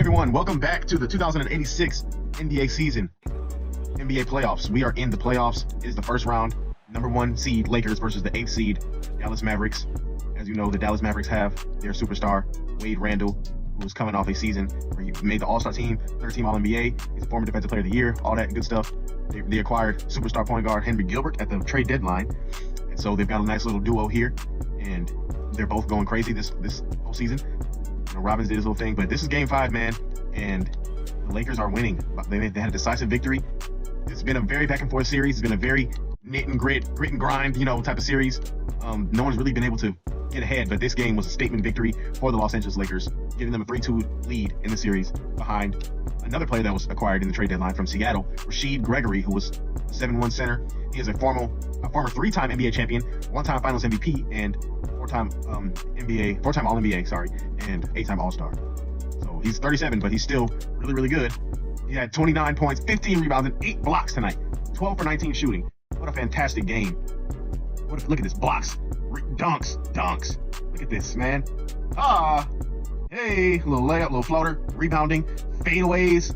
everyone, welcome back to the 2086 NBA season, NBA playoffs. We are in the playoffs. It is the first round. Number 1 seed Lakers versus the 8th seed Dallas Mavericks. As you know, the Dallas Mavericks have their superstar Wade Randall, who is coming off a season where he made the All-Star team, 3rd-team All-NBA. He's a former Defensive Player of the Year, all that good stuff. They acquired superstar point guard Henry Gilbert at the trade deadline, and so they've got a nice little duo here, and they're both going crazy this whole season. You know, Robbins did his little thing, but this is Game 5, man, and the Lakers are winning. They had a decisive victory. It's been a very back and forth series. It's been a very grit and grind, type of series. No one's really been able to get ahead, but this game was a statement victory for the Los Angeles Lakers, giving them a 3-2 lead in the series behind another player that was acquired in the trade deadline from Seattle, Rasheed Gregory, who was a 7-1 center. He is a former 3-time NBA champion, 1-time Finals MVP, and 4-time All-NBA, and 8-time All-Star. So he's 37, but he's still really, really good. He had 29 points, 15 rebounds, and 8 blocks tonight. 12 for 19 shooting. What a fantastic game. Look at this. Blocks, dunks. Look at this, man. Hey, little layup, little floater, rebounding, fadeaways,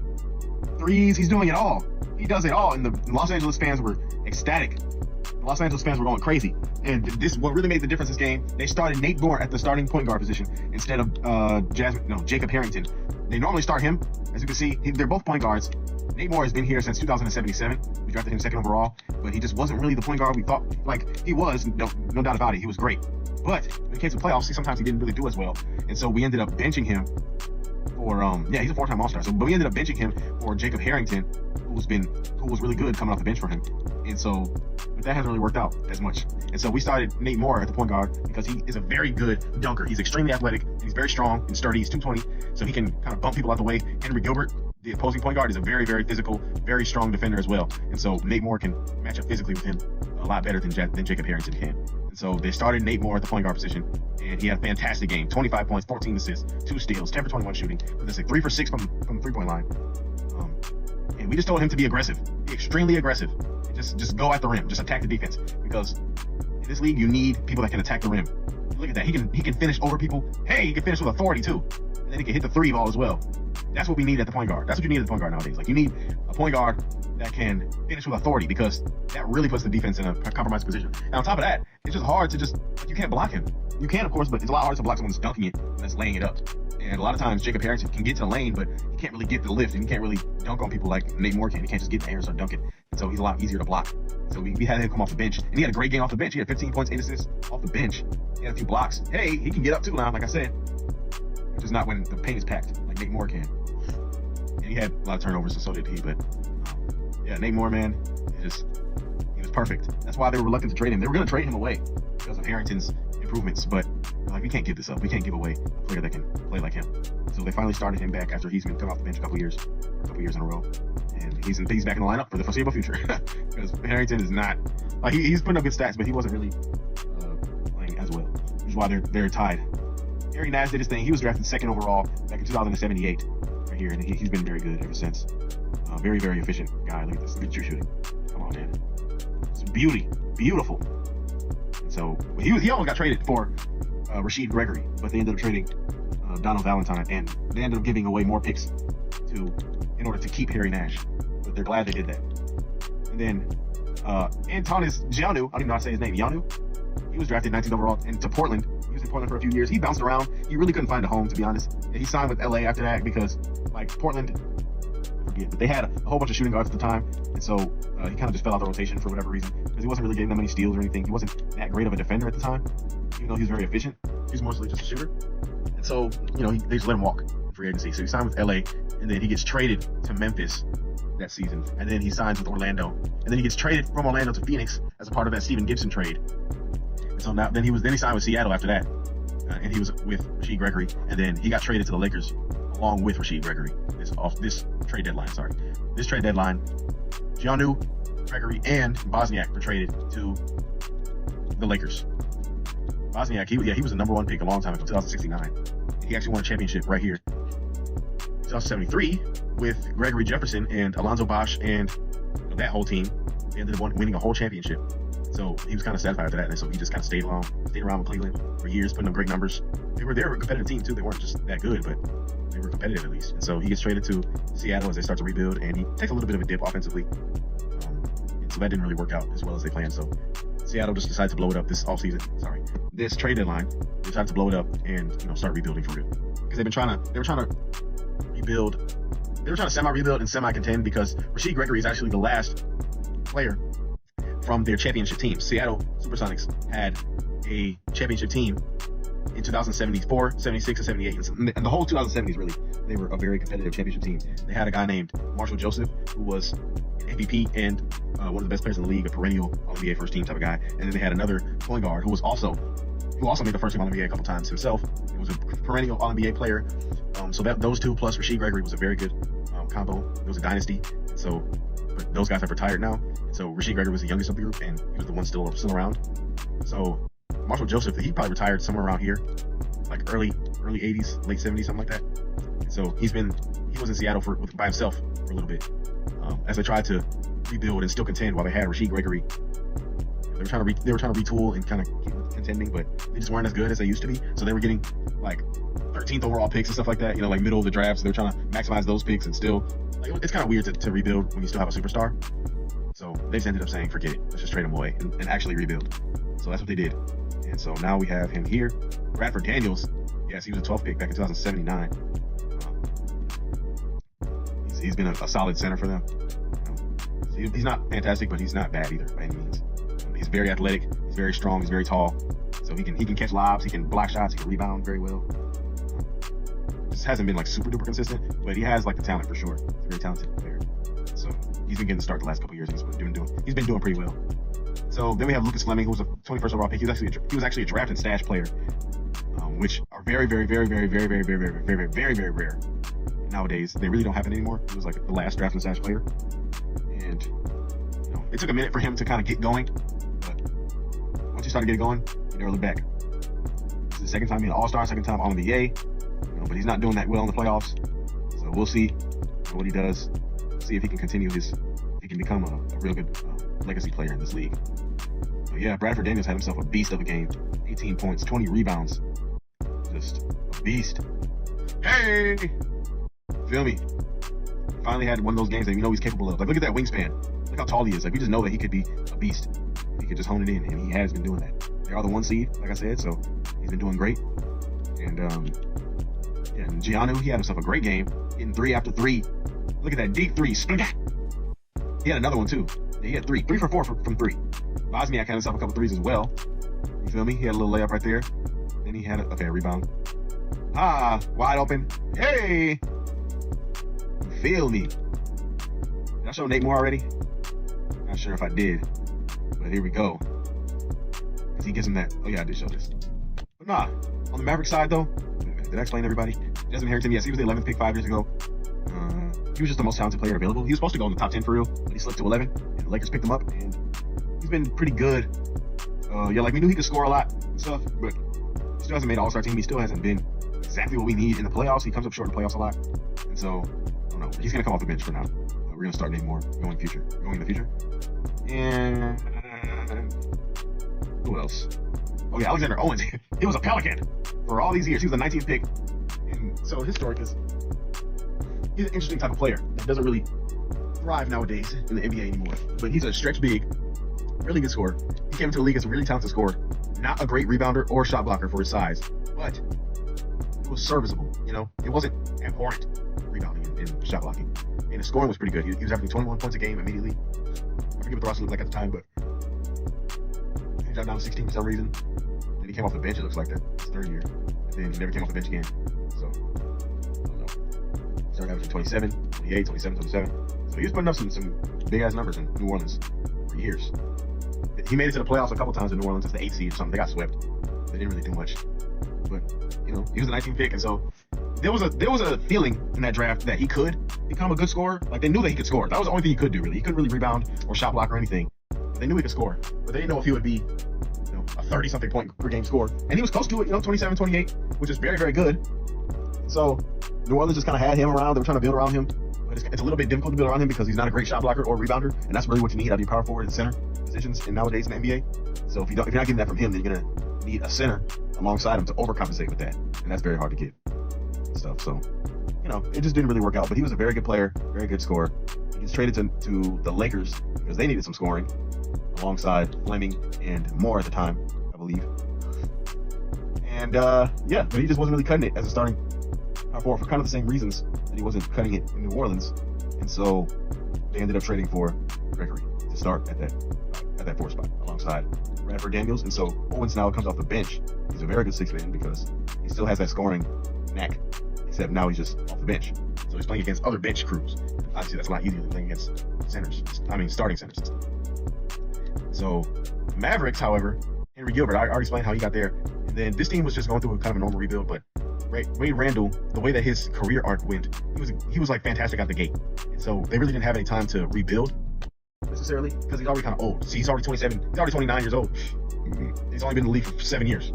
threes. He's doing it all. He does it all. And the Los Angeles fans were ecstatic. The Los Angeles fans were going crazy. And this what really made the difference this game. They started Nate Moore at the starting point guard position instead of Jacob Harrington. They normally start him. As you can see, they're both point guards. Nate Moore has been here since 2077. We drafted him 2nd overall, but he just wasn't really the point guard we thought. Like, he was, no doubt about it. He was great. But when it came to playoffs, sometimes he didn't really do as well. And so we ended up benching him for, he's a 4-time All-Star. But we ended up benching him for Jacob Harrington, who was really good coming off the bench for him. And so, but that hasn't really worked out as much. And so we started Nate Moore at the point guard because he is a very good dunker. He's extremely athletic. He's very strong and sturdy. He's 220, so he can kind of bump people out the way. Henry Gilbert, the opposing point guard, is a very, very physical, very strong defender as well. And so Nate Moore can match up physically with him a lot better than Jacob Harrington can. And so they started Nate Moore at the point guard position, and he had a fantastic game. 25 points, 14 assists, 2 steals, 10 for 21 shooting. But this is 3 for 6 from the three-point line. And we just told him to be aggressive, be extremely aggressive. Just go at the rim, just attack the defense. Because in this league, you need people that can attack the rim. Look at that. He can finish over people. Hey, he can finish with authority too. And then he can hit the 3 ball as well. That's what we need at the point guard. That's what you need at the point guard nowadays. Like, you need a point guard that can finish with authority, because that really puts the defense in a compromised position. And on top of that, it's just hard to you can't block him. You can, of course, but it's a lot harder to block someone that's dunking it than that's laying it up. And a lot of times, Jacob Harrington can get to the lane, but he can't really get the lift, and he can't really dunk on people like Nate Moore can. He can't just get in the air and start dunking. And so he's a lot easier to block. So we had him come off the bench, and he had a great game off the bench. He had 15 points, 8 assists off the bench. He had a few blocks. Hey, he can get up too now, like I said. Just not when the paint is packed, like Nate Moore can. And he had a lot of turnovers, and so did he. But yeah, Nate Moore, man, he was perfect. That's why they were reluctant to trade him. They were going to trade him away because of Harrington's improvements, but like, we can't give this up. We can't give away a player that can play like him. So they finally started him back after he's been cut off the bench a couple years in a row, and he's back in the lineup for the foreseeable future. Because Harrington is not like he's putting up good stats, but he wasn't really playing as well, which is why they're tied. Harry Nash did his thing. He was drafted 2nd overall back in 2078 right here, and he's been very good ever since. Very, very efficient guy. Look at this. Look at your shooting. Come on, man. It's beautiful. And so he almost got traded for Rasheed Gregory, but they ended up trading Donald Valentine, and they ended up giving away more picks in order to keep Harry Nash. But they're glad they did that. And then Antonis Giannou, I don't even know how to say his name, Giannou. He was drafted 19th overall into Portland. He was in Portland for a few years. He bounced around. He really couldn't find a home, to be honest. And he signed with LA after that because, like, Portland, I forget, but they had a whole bunch of shooting guards at the time. And so he kind of just fell out the rotation for whatever reason, because he wasn't really getting that many steals or anything. He wasn't that great of a defender at the time, even though he was very efficient. He was mostly just a shooter. And so, they just let him walk in free agency. So he signed with LA, and then he gets traded to Memphis that season. And then he signs with Orlando. And then he gets traded from Orlando to Phoenix as a part of that Steven Gibson trade. And so then he signed with Seattle after that. And he was with Rasheed Gregory. And then he got traded to the Lakers along with Rasheed Gregory. This trade deadline, This trade deadline, Giannou, Gregory, and Bosniak were traded to the Lakers. Bosniak, he was a number 1 pick a long time ago, 2069. He actually won a championship right here. 2073 with Gregory Jefferson and Alonzo Bosch and that whole team. They ended up winning a whole championship. So he was kind of satisfied after that, and so he just kind of stayed around with Cleveland for years, putting up great numbers. They were a competitive team too. They weren't just that good, but they were competitive at least. And so he gets traded to Seattle as they start to rebuild, and he takes a little bit of a dip offensively. And so that didn't really work out as well as they planned. So Seattle just decided to blow it up this offseason. Sorry, this trade deadline, they decided to blow it up and start rebuilding for real, because they were trying to rebuild. They were trying to semi-rebuild and semi-contend, because Rasheed Gregory is actually the last player from their championship team. Seattle Supersonics had a championship team in 2074, 76, and 78. And the whole 2070s, really, they were a very competitive championship team. They had a guy named Marshall Joseph, who was an MVP and one of the best players in the league, a perennial All-NBA first team type of guy. And then they had another point guard who also made the first team All-NBA a couple times himself. He was a perennial All-NBA player. So that those two plus Rasheed Gregory was a very good combo. It was a dynasty. And so, but those guys have retired now. And so Rasheed Gregory was the youngest of the group, and he was the one still around. So Marshall Joseph, he probably retired somewhere around here, like early 80s, late 70s, something like that. And so he was in Seattle by himself for a little bit, as they tried to rebuild and still contend while they had Rasheed Gregory. They were trying to retool and kind of keep contending, but they just weren't as good as they used to be. So they were getting like 13th overall picks and stuff like that, like middle of the draft. So they were trying to maximize those picks, and still, like, it's kind of weird to rebuild when you still have a superstar. So they just ended up saying, forget it, let's just trade him away and actually rebuild. So that's what they did. And so now we have him here. Bradford Daniels, yes, he was a 12th pick back in 2079. He's been a solid center for them. He's not fantastic, but he's not bad either by any means. He's very athletic. He's very strong. He's very tall. So he can catch lobs. He can block shots. He can rebound very well. Just hasn't been like super duper consistent, but he has like the talent for sure. He's a very talented player. So he's been getting the start the last couple years. He's been doing pretty well. So then we have Lucas Fleming, who was a 21st overall pick. He was actually a draft and stash player, which are very, very, very, very, very, very, very, very, very, very, very rare nowadays. They really don't happen anymore. He was like the last draft and stash player, and it took a minute for him to kind of get going. But once he started getting going, he never looked back. It's the second time being an All-Star, second time All-NBA, but he's not doing that well in the playoffs. So we'll see what he does. See if he can continue he can become a real good legacy player in this league. So yeah, Bradford Daniels had himself a beast of a game. 18 points, 20 rebounds. Just a beast. Hey! Feel me? Finally had one of those games that he's capable of. Like, look at that wingspan. Look how tall he is. Like, we just know that he could be a beast. He could just hone it in, and he has been doing that. They are the 1 seed, like I said, so he's been doing great. And Giannou, he had himself a great game, hitting 3 after 3. Look at that deep 3. He had another one too. Yeah, he had 3 for 4 from 3. Bosniak had himself a couple 3s as well. You feel me? He had a little layup right there. Then he had a rebound. Wide open. Hey! You feel me? Did I show Nate Moore already? Not sure if I did, but here we go. Because he gives him that. Oh yeah, I did show this. But nah, on the Mavericks side though, did I explain to everybody? Desmond Harrington, yes, he was the 11th pick 5 years ago. He was just the most talented player available. He was supposed to go in the top 10 for real, but he slipped to 11, and the Lakers picked him up, and he's been pretty good. Like, we knew he could score a lot and stuff, but he still hasn't made an All-Star team. He still hasn't been exactly what we need in the playoffs. He comes up short in the playoffs a lot, and so, I don't know. He's going to come off the bench for now. We're going to start Nate Moore going in the future. And who else? Oh yeah, Alexander Owens. He was a Pelican for all these years. He was the 19th pick, and so his story is, he's an interesting type of player that doesn't really thrive nowadays in the NBA anymore. But he's a stretch big, really good scorer. He came into the league as a really talented scorer. Not a great rebounder or shot blocker for his size, but it was serviceable. It wasn't abhorrent rebounding and shot blocking. And his scoring was pretty good. He was averaging 21 points a game immediately. I forget what the roster looked like at the time, but he dropped down to 16 for some reason. Then he came off the bench, it looks like, that his third year. And then he never came off the bench again. So, I don't know. Started averaging 27, 28, 27, 27. So he was putting up some big-ass numbers in New Orleans for years. He made it to the playoffs a couple times in New Orleans as the 8th seed or something. They got swept. They didn't really do much. But, he was the 19th pick, and so there was a feeling in that draft that he could become a good scorer. Like, they knew that he could score. That was the only thing he could do, really. He couldn't really rebound or shot block or anything. They knew he could score, but they didn't know if he would be, a 30-something point per game scorer. And he was close to it, 27, 28, which is very, very good. So New Orleans just kind of had him around. They were trying to build around him, but it's a little bit difficult to build around him because he's not a great shot blocker or rebounder, and that's really what you need out of your power forward and center positions nowadays in the NBA. So if you're not getting that from him, then you're gonna need a center alongside him to overcompensate with that, and that's very hard to get. So you know, it just didn't really work out. But he was a very good player, very good scorer. He gets traded to the Lakers because they needed some scoring, alongside Fleming and Moore at the time, I believe. And yeah, but he just wasn't really cutting it as a starting power forward for kind of the same reasons that he wasn't cutting it in New Orleans. And so they ended up trading for Gregory to start at that 4 spot alongside Radford Daniels. And so Owens now comes off the bench. He's a very good 6-man because he still has that scoring knack, except now he's just off the bench. So he's playing against other bench crews. Obviously, that's a lot easier than playing against starting centers. So Mavericks, however, Henry Gilbert, I already explained how he got there. And then this team was just going through a kind of a normal rebuild, but Wade Randall, the way that his career arc went, he was like fantastic out the gate. And so they really didn't have any time to rebuild necessarily because he's already kind of old. See, he's already 27, he's already 29 years old. He's only been in the league for 7 years.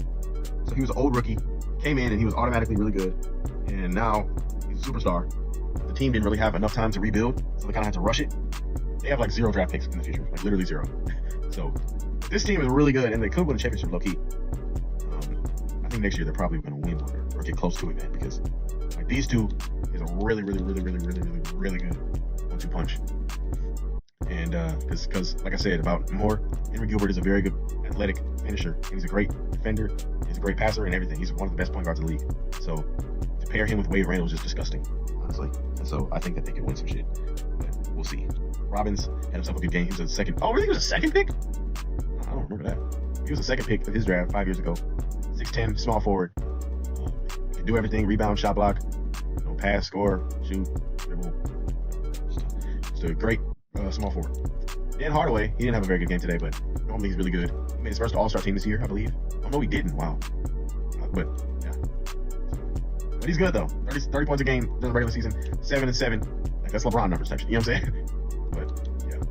So he was an old rookie, came in and he was automatically really good. And now he's a superstar. The team didn't really have enough time to rebuild, so they kind of had to rush it. They have like 0 draft picks in the future, like literally 0. So this team is really good and they could win a championship low key. I think next year they're probably going to win one or get close to it, man, because like these two is a really good 1-2 punch. And because like I said about Moore, Henry Gilbert is a very good athletic finisher. And he's a great defender. He's a great passer and everything. He's one of the best point guards in the league. So to pair him with Wade Randall is just disgusting, honestly. And so I think that they could win some shit, but we'll see. Robbins had himself a good game. He was a second. Oh, really? He was a second pick? I don't remember that. He was a second pick of his draft 5 years ago. 6'10", small forward. Can do everything: rebound, shot block, pass, score, shoot, dribble. Just a great small forward. Dan Hardaway, he didn't have a very good game today, but normally he's really good. He made his first All-Star team this year, I believe. Oh no, he didn't. Wow. But yeah. But he's good though. 30 points a game during the regular season. 7 and 7. Like that's LeBron numbers type shit. You know what I'm saying? But yeah.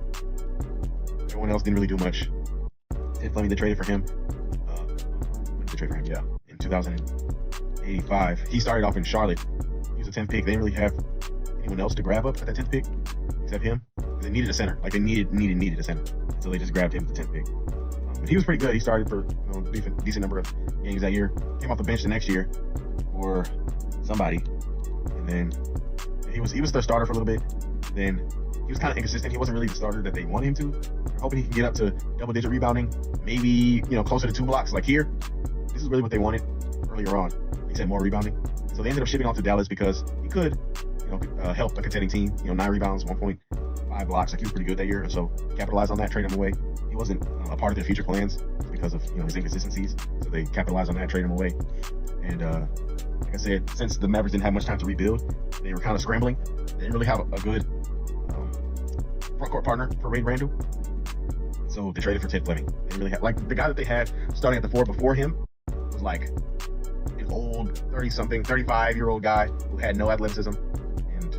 Everyone else didn't really do much. Ted Fleming, they traded for him. Yeah, in 2085. He started off in Charlotte. He was a 10th pick. They didn't really have anyone else to grab up at that 10th pick except him. They needed a center. Like they needed a center. So they just grabbed him at the 10th pick. But he was pretty good. He started for decent number of games that year. Came off the bench the next year for somebody. And then he was their starter for a little bit. Then he was kind of inconsistent. He wasn't really the starter that they wanted him to. They're hoping he can get up to double-digit rebounding, maybe closer to 2 blocks like here. This is really what they wanted earlier on. They said more rebounding. So they ended up shipping off to Dallas because he could, help a contending team. 9 rebounds, 1.5 blocks. Like he was pretty good that year. And so capitalized on that, trade him away. He wasn't a part of their future plans because of his inconsistencies. So they capitalized on that, trade him away. And like I said, since the Mavericks didn't have much time to rebuild, they were kind of scrambling. They didn't really have a good front court partner for Wade Randall. So they traded for Ted Fleming. They didn't really have, like the guy that they had starting at the 4 before him was like an old 30-something, 35-year-old guy who had no athleticism. And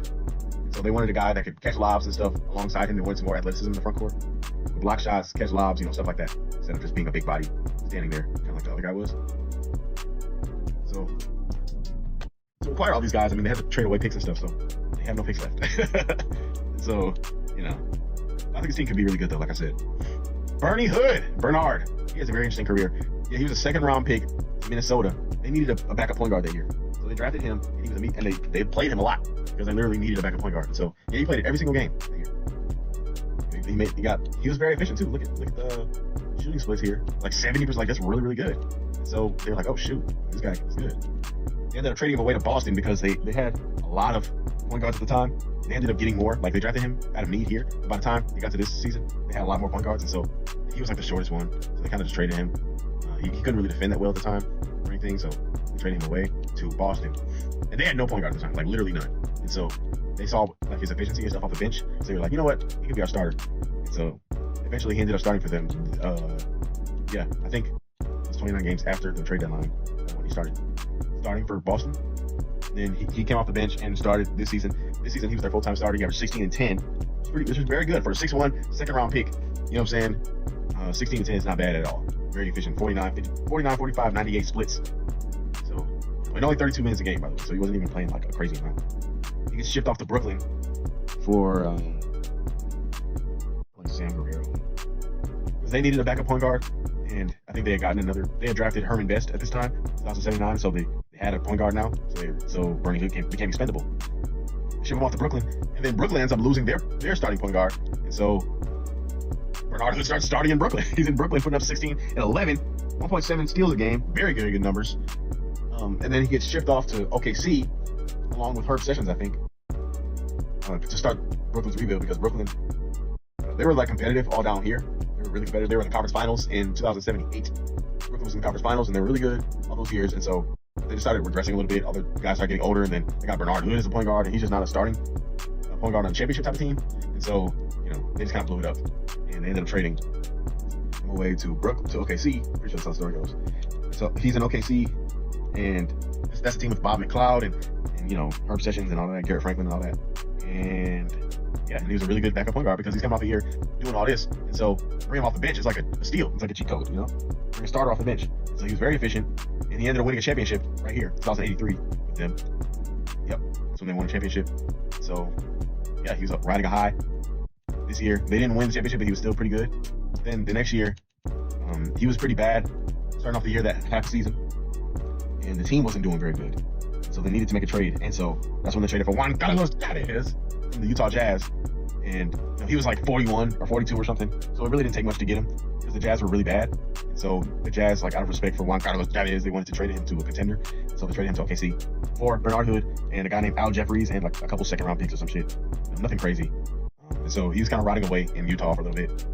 so they wanted a guy that could catch lobs and stuff alongside him. They wanted some more athleticism in the front court. Block shots, catch lobs, stuff like that. Instead of just being a big body standing there, kind of like the other guy was. So to acquire all these guys, they had to trade away picks and stuff, so they have no picks left. So, I think this team could be really good though, like I said. Bernard. He has a very interesting career. Yeah, he was a 2nd-round pick in Minnesota. They needed a backup point guard that year. So they drafted him, and they played him a lot because they literally needed a backup point guard. And so, yeah, he played every single game that year. He was very efficient too. Look at the shooting splits here. Like 70%, like that's really good. And so they were like, oh shoot, this guy is good. They ended up trading him away to Boston because they had a lot of point guards at the time. They ended up getting more. Like they drafted him out of need here. By the time he got to this season, they had a lot more point guards, and so he was like the shortest one. So they kind of just traded him. He couldn't really defend that well at the time or anything, so they traded him away to Boston. And they had no point guard at the time, like literally none. And so they saw like his efficiency and stuff off the bench. So they were like, you know what, he could be our starter. And so eventually he ended up starting for them. I think it was 29 games after the trade deadline when he started starting for Boston. Then he came off the bench and started this season. This season he was their full-time starter. He averaged 16 and 10. Which was very good for a 6'1", 2nd-round pick. You know what I'm saying? 16 and 10 is not bad at all. Very efficient. 49, 45, 98 splits. So, and only 32 minutes a game, by the way. So he wasn't even playing like a crazy amount. He gets shipped off to Brooklyn for Sam Guerrero. Because they needed a backup point guard. And I think they had drafted Herman Best at this time, 2079. So they had a point guard now, so Bernie Hood became expendable. Ship him off to Brooklyn, and then Brooklyn ends up losing their starting point guard, and so Bernard Hood starts starting in Brooklyn. He's in Brooklyn, putting up 16 and 11, 1.7 steals a game, very good numbers. And then he gets shipped off to OKC, along with Herb Sessions, I think, to start Brooklyn's rebuild, because Brooklyn, they were like competitive all down here. They were really competitive. They were in the conference finals in 2007-8. Brooklyn was in the conference finals, and they were really good all those years. And so they just started regressing a little bit. Other guys started getting older, and then they got Bernard Hood as a point guard, and he's just not a starting point guard on a championship type of team. And so, they just kind of blew it up, and they ended up trading him away to OKC. Pretty sure that's how the story goes. So he's in OKC, and that's a team with Bob McLeod and Herb Sessions and all that, Garrett Franklin and all that. And yeah, and he was a really good backup point guard because he's coming off the year doing all this. And so bring him off the bench is like a steal. It's like a cheat code, Bring a starter off the bench. So he was very efficient, and he ended up winning a championship right here, 2083 with them. Yep, that's when they won a championship. So yeah, he was up riding a high this year. They didn't win the championship, but he was still pretty good. Then the next year, he was pretty bad, starting off the year, that half season, and the team wasn't doing very good. So they needed to make a trade, and so that's when they traded for Juan Carlos Tavares from the Utah Jazz. And he was like 41 or 42 or something, so it really didn't take much to get him because the Jazz were really bad. And so the Jazz, like out of respect for Juan Carlos Tavares, they wanted to trade him to a contender. So they traded him to OKC for Bernard Hood and a guy named Al Jeffries and like a couple second-round picks or some shit. Nothing crazy. And so he was kind of rotting away in Utah for a little bit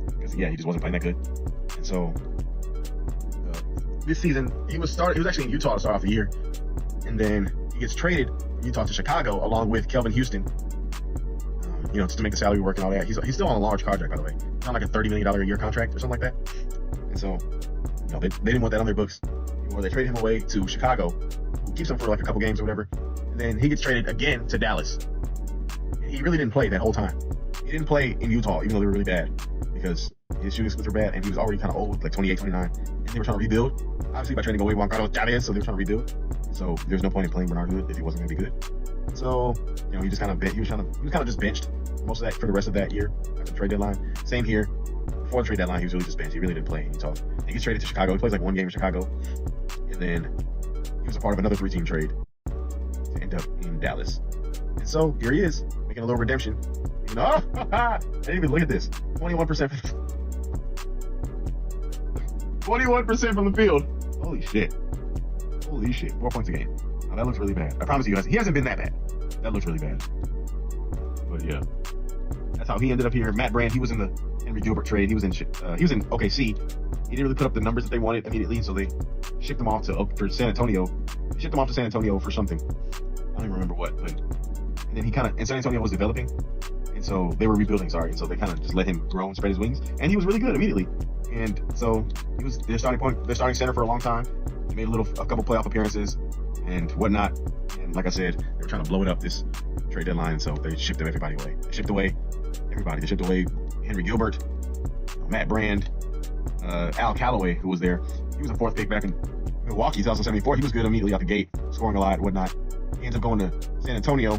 because he just wasn't playing that good. And so this season he was actually in Utah to start off the year, and then he gets traded from Utah to Chicago along with Kelvin Houston. Just to make the salary work and all that. He's still on a large contract, by the way. Not like a $30 million a year contract or something like that. And so, they didn't want that on their books. They traded him away to Chicago, who keeps him for like a couple games or whatever. And then he gets traded again to Dallas. And he really didn't play that whole time. He didn't play in Utah, even though they were really bad, because his shooting splits were bad, and he was already kind of old, like 28, 29. And they were trying to rebuild, obviously by trading away Juan Carlos Tavares, so they were trying to rebuild. So there's no point in playing Bernard Hood if he wasn't going to be good. So, he just kind of he was kind of just benched most of that for the rest of that year after the trade deadline. Same here. Before the trade deadline, he was really just benched. He really didn't play in Utah. He gets traded to Chicago. He plays like one game in Chicago, and then he was a part of another 3-team trade to end up in Dallas. And so here he is making a little redemption. I didn't even look at this. 21%. 21% from the field. Holy shit. 4 points a game. Now, that looks really bad. I promise you guys, he hasn't been that bad. That looks really bad. But yeah, that's how he ended up here. Matt Brand, he was in the Henry Gilbert trade. He was in OKC. He didn't really put up the numbers that they wanted immediately, so they shipped him off for San Antonio. They shipped him off to San Antonio for something. I don't even remember what. And then and San Antonio was developing, and so they were rebuilding. And so they kind of just let him grow and spread his wings, and he was really good immediately. And so he was their starting center for a long time. They made a couple playoff appearances and whatnot. And like I said, they were trying to blow it up this trade deadline, so they shipped everybody away. They shipped away everybody. They shipped away Henry Gilbert, Matt Brand, Al Calloway, who was there. He was a 4th pick back in Milwaukee, 2074. He was good immediately out the gate, scoring a lot, whatnot. He ends up going to San Antonio,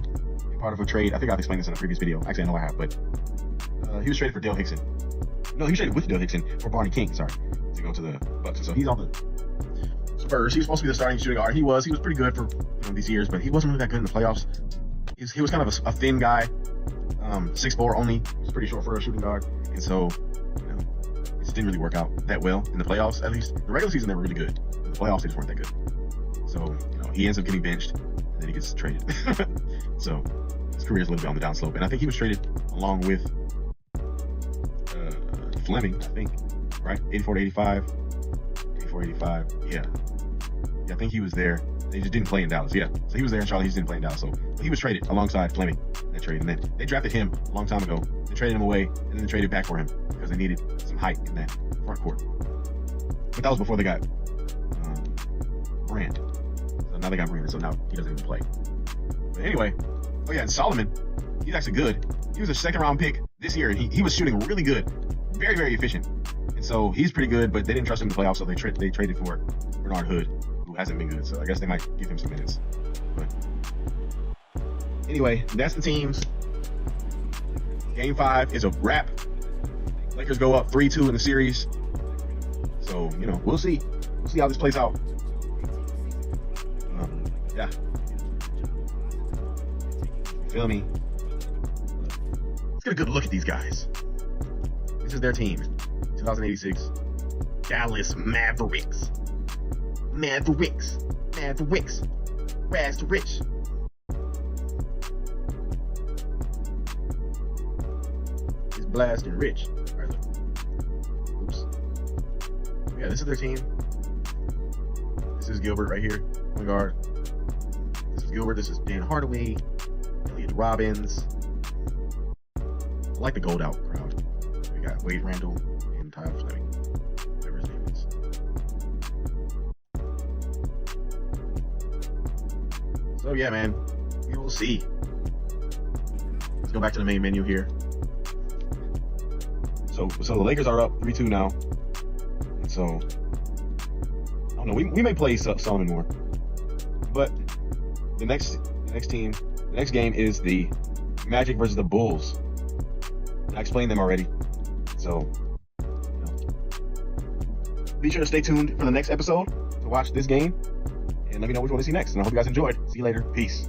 part of a trade. I think I've explained this in a previous video. Actually, I know I have, but he was traded for Dale Hickson. No, he was traded with Dale Hickson for Barney King, to go to the Bucks. So he's on the Spurs. He was supposed to be the starting shooting guard. He was pretty good for these years, but he wasn't really that good in the playoffs. He was kind of a thin guy, 6'4" only. He was pretty short for a shooting guard, and so it just didn't really work out that well in the playoffs. At least the regular season they were really good. In the playoffs they just weren't that good. So he ends up getting benched, and then he gets traded. So his career is a little bit on the downslope, and I think he was traded along with Fleming, I think, right? 84 to 85. 84, 85. Yeah, I think he was there. They just didn't play in Dallas. Yeah, so he was there in Charlotte. He just didn't play in Dallas. So he was traded alongside Fleming in that trade, and then they drafted him a long time ago. They traded him away, and then they traded back for him because they needed some height in that front court. But that was before they got Brand. So now they got Brand, so now he doesn't even play. But anyway, and Solomon, he's actually good. He was a 2nd-round pick this year, and he was shooting really good, very, very efficient. And so he's pretty good, but they didn't trust him in the playoffs, so they traded for Bernard Hood, who hasn't been good. So I guess they might give him some minutes. But anyway, that's the teams. Game 5 is a wrap. Lakers go up 3-2 in the series. So, we'll see. We'll see how this plays out. Yeah. Feel me? Let's get a good look at these guys. This is their team. 2086 Dallas Mavericks. Mavericks. Rags to rich. It's blasting rich. Right. Oops. Yeah, this is their team. This is Gilbert right here, point guard. This is Gilbert. This is Dan Hardaway, Elliot Robbins. I like the gold out crowd. We got Wade Randall and Tyler Fleming, whatever his name is. So yeah, man, we will see. Let's go back to the main menu here. So the Lakers are up 3-2 now, and so I don't know. We may play Solomon more, but the next game is the Magic versus the Bulls. I explained them already, so be sure to stay tuned for the next episode to watch this game, and let me know which one to see next. And I hope you guys enjoyed. See you later. Peace.